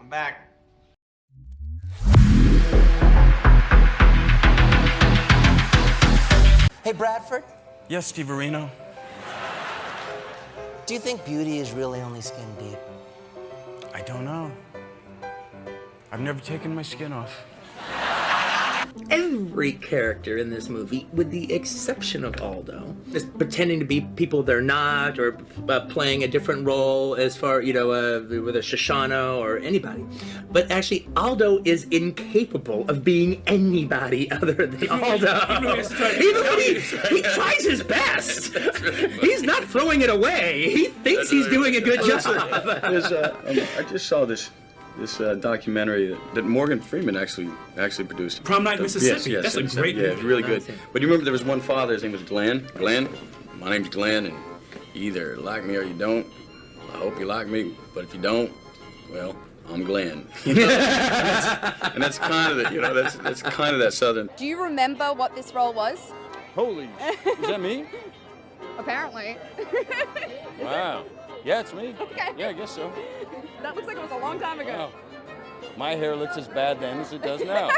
I'm back. Hey, Bradford, Yes, Steve Areno. do you think beauty is really only skin deep? I don't know. I've never taken my skin off. Every character in this movie, with the exception of Aldo, is pretending to be people they're not, or playing a different role as far, with a Shoshana or anybody. But actually, Aldo is incapable of being anybody other than Aldo. Even though he tries his best. He's not throwing it away. He thinks he's doing a good job. I just saw this documentary that Morgan Freeman actually produced. Prom Night, Mississippi. Yes, That's a great movie. movie. It's really good. But you remember there was one father, his name was Glenn. Glenn, my name's Glenn, and you either like me or you don't. I hope you like me, but if you don't, well, I'm Glenn. And that's kind of that's kind of that Southern. Do you remember what this role was? Holy, is that me? Apparently. Wow. Yeah, it's me. Okay. Yeah, I guess so. That looks like it was a long time ago. Oh. My hair looks as bad then as it does now.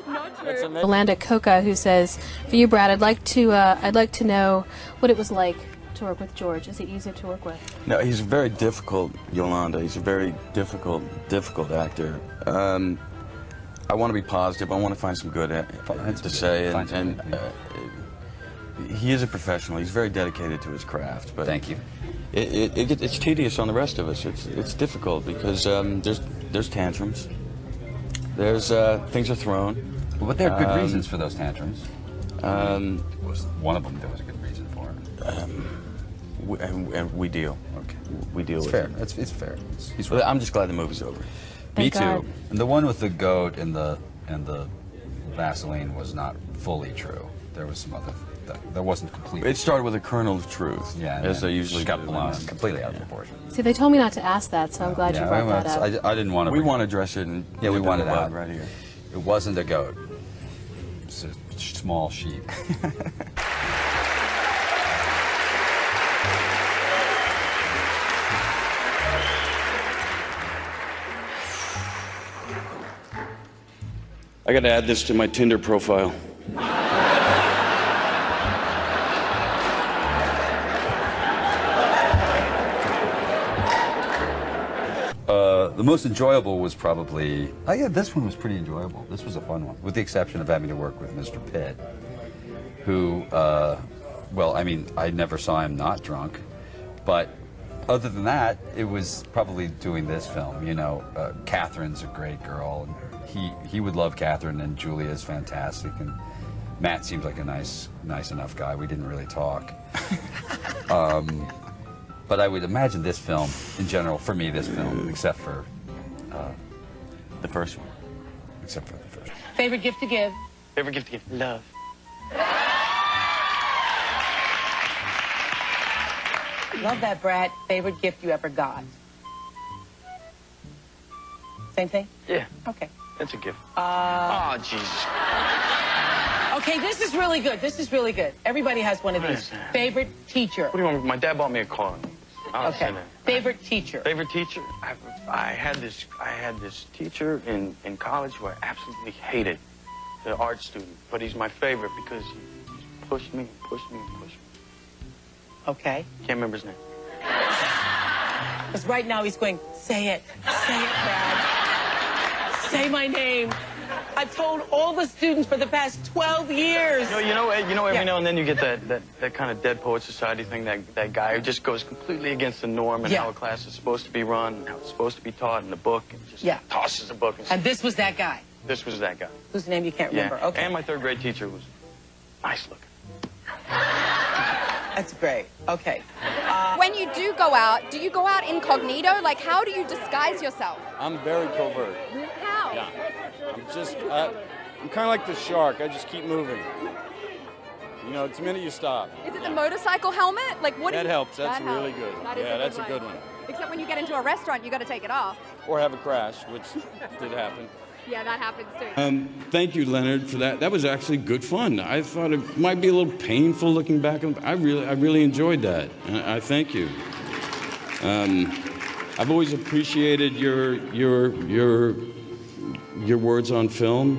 Not true. That's amazing. Yolanda Coca, who says, "For you, Brad, I'd like to know what it was like to work with George. Is he easy to work with?" No, he's very difficult, Yolanda. He's a very difficult actor. I want to be positive. I want to find some good to say, and he is a professional. He's very dedicated to his craft. But thank you. It's tedious on the rest of us. It's difficult because there's tantrums. There's things are thrown. But there are good reasons for those tantrums. One of them there was a good reason for it. And we deal. Okay, we deal with fair. it. It's fair. He's right. I'm just glad the movie's over. Me too. And the one with the goat and the Vaseline was not fully true. There was some other. That wasn't completely. It started with a kernel of truth. Yeah, as they usually got do. blown completely out of proportion. See, they told me not to ask that, so I'm glad you brought that up. I didn't want to. We want to address it, and we wanted out right here. It wasn't a goat. It's a small sheep. I got to add this to my Tinder profile. The most enjoyable was probably... Oh yeah, this one was pretty enjoyable. This was a fun one, with the exception of having to work with Mr. Pitt, who, well, I mean, I never saw him not drunk, but other than that, it was probably doing this film, Catherine's a great girl, and he would love Catherine, and Julia's fantastic, and Matt seems like a nice enough guy. We didn't really talk. But I would imagine this film, in general, for me, this film, except for the first one. Except for the first one. Favorite gift to give? Favorite gift to give? Love. Love that, Brad. Favorite gift you ever got? Same thing? Yeah. Okay. That's a gift. Oh, Jesus. Okay, this is really good. This is really good. Everybody has one of these. Favorite teacher? What do you want? My dad bought me a car. Okay. Favorite teacher? Favorite teacher? I had this teacher in college who I absolutely hated, the art student. But he's my favorite because he pushed me, pushed me, pushed me. Okay. Can't remember his name. Because right now he's going, say it, Brad. Say my name. I've told all the students for the past 12 years. You know, every now and then you get that kind of Dead Poet Society thing, that guy who just goes completely against the norm and how a class is supposed to be run, and how it's supposed to be taught in the book, and just tosses the book. And this was that guy? This was that guy. Whose name you can't remember? Okay. And my third grade teacher was nice looking. That's great. Okay. When you do go out, do you go out incognito? Like, how do you disguise yourself? I'm very covert. How? Yeah. I'm kind of like the shark. I just keep moving. It's the minute you stop. Is it the motorcycle helmet? Like, what? That helps. That's that really helps. good. That is that's a good one. Except when you get into a restaurant, you got to take it off. Or have a crash, which did happen. Yeah, that happens too. Thank you, Leonard, for that. That was actually good fun. I thought it might be a little painful looking back. I really enjoyed that. I thank you. I've always appreciated your words on film.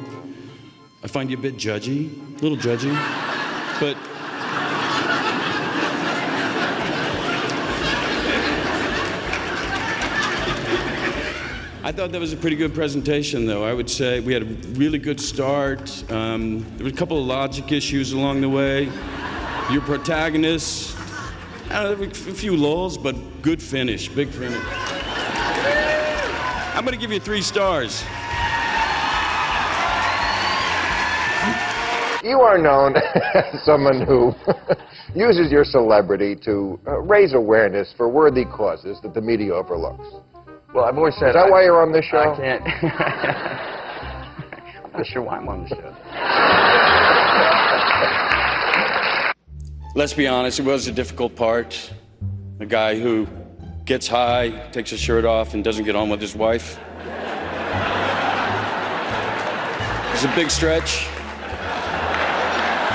I find you a bit judgy, a little judgy, but I thought that was a pretty good presentation, though. I would say we had a really good start. There were a couple of logic issues along the way. Your protagonist, a few lulls, but good finish, big finish. I'm gonna give you 3 stars. You are known as someone who uses your celebrity to raise awareness for worthy causes that the media overlooks. Well, I've always said... Is that why you're on this show? I can't... I'm not sure why I'm on the show. Let's be honest, it was a difficult part. A guy who gets high, takes his shirt off, and doesn't get on with his wife. It's a big stretch.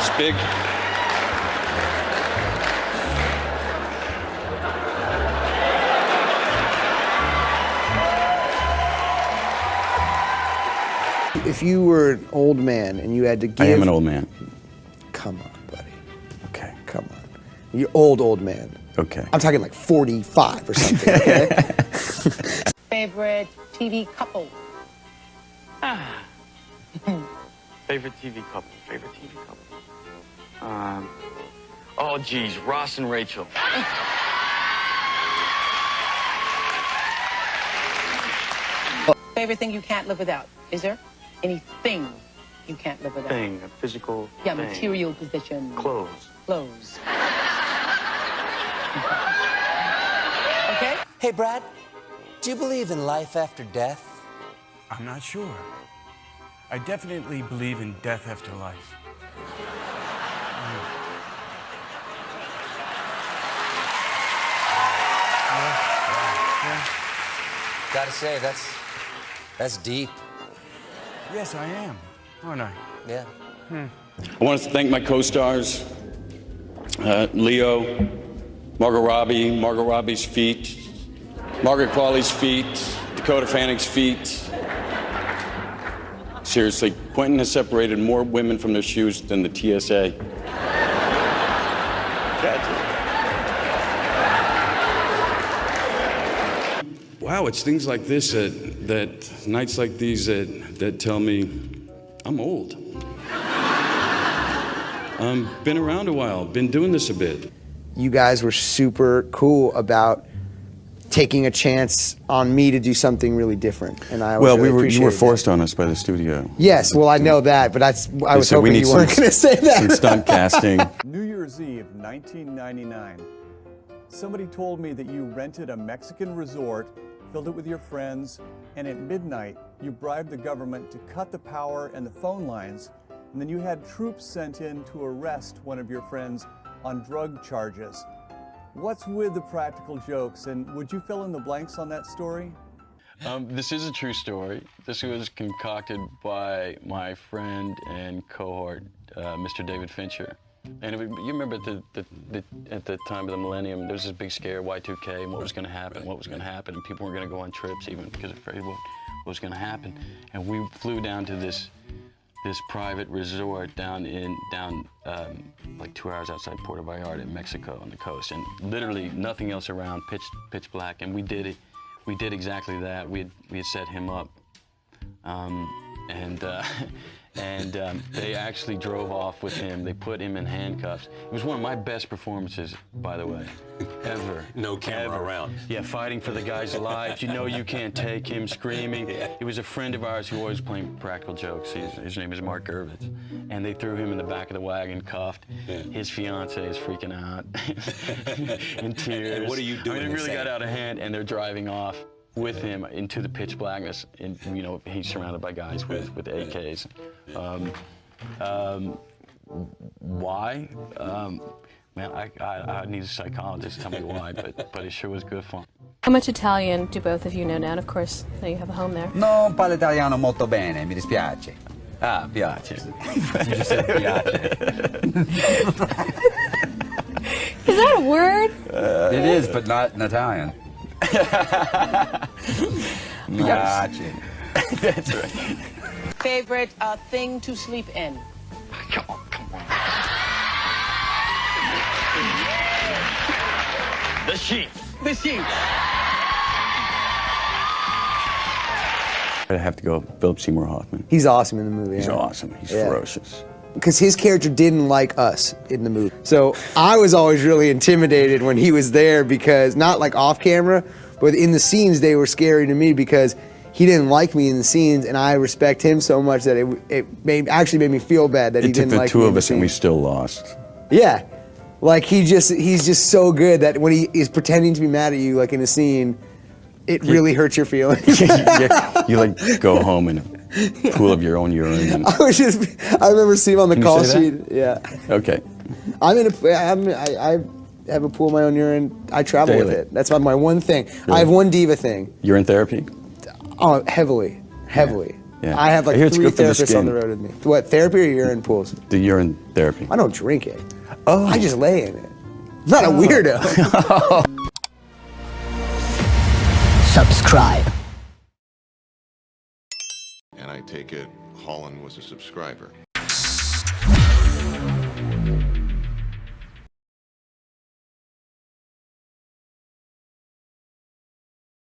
It's big. If you were an old man and you had to give... I am an old man. Come on, buddy. Okay. Come on. You're old man. Okay. I'm talking like 45 or something, okay? Favorite TV couple? Favorite TV couple. Oh, geez, Ross and Rachel. Favorite thing you can't live without? Is there anything you can't live without? Thing, a physical Yeah, thing. material possession. Clothes. Clothes. Okay? Hey, Brad, do you believe in life after death? I'm not sure. I definitely believe in death after life. Gotta say, that's deep. Yes, I am, aren't I? Yeah. I want to thank my co-stars, Leo, Margot Robbie's feet, Margaret Qualley's feet, Dakota Fanning's feet. Seriously, Quentin has separated more women from their shoes than the TSA. Wow, it's things like this that nights like these that tell me I'm old. Been around a while, been doing this a bit. You guys were super cool about taking a chance on me to do something really different, and I Well, really you were forced on us by the studio. Yes, well, I know that, but I was hoping you weren't going to say that. Some stunt casting. New Year's Eve, 1999. Somebody told me that you rented a Mexican resort, filled it with your friends, and at midnight, you bribed the government to cut the power and the phone lines, and then you had troops sent in to arrest one of your friends on drug charges. What's with the practical jokes, and would you fill in the blanks on that story? This is a true story. This was concocted by my friend and cohort, Mr. David Fincher. And you remember at the time of the millennium, there was this big scare, Y2K, and what was going to happen, and people weren't going to go on trips even because afraid what was going to happen. And we flew down to this private resort down like 2 hours outside Puerto Vallarta in Mexico on the coast, and literally nothing else around, pitch black. And we did exactly that. We had set him up, and they actually drove off with him. They put him in handcuffs. It was one of my best performances, by the way, ever. No camera around. Yeah, fighting for the guy's life. You know you can't take him, screaming. He was a friend of ours who always played practical jokes. His name is Mark Gervitz. And they threw him in the back of the wagon, cuffed. His fiance is freaking out in tears. And what are you doing? I mean, it really got out of hand, and they're driving off with him into the pitch blackness, and you know he's surrounded by guys with AKs. Why? Man, I need a psychologist to tell me why, but it sure was good fun. How much Italian do both of you know now? And of course, now you have a home there. Non parlo italiano molto bene, mi dispiace. Ah, piace. You just said piace. Is that a word? It is, but not in Italian. Gotcha. That's right. Favorite thing to sleep in? Come on. The sheets. The sheets. I'd have to go Philip Seymour Hoffman. He's awesome in the movie. He's awesome. He's ferocious. Because his character didn't like us in the movie. So I was always really intimidated when he was there because, not like off camera, but in the scenes they were scary to me because he didn't like me in the scenes, and I respect him so much that it actually made me feel bad that he didn't like me. It took the two of us and we still lost. Yeah. Like he's just so good that when he is pretending to be mad at you, like in a scene, it really hurts your feelings. You like go home in a pool of your own urine. I remember seeing him on the call sheet. Yeah. Okay. I have a pool of my own urine. I travel with it. That's my one thing. Really? I have one diva thing. You're in therapy? Oh, heavily. Yeah. I have like 3 therapists on the road with me. What, therapy or urine pools? The urine therapy. I don't drink it. Oh. I just lay in it. I'm not a weirdo. Subscribe. And I take it Holland was a subscriber.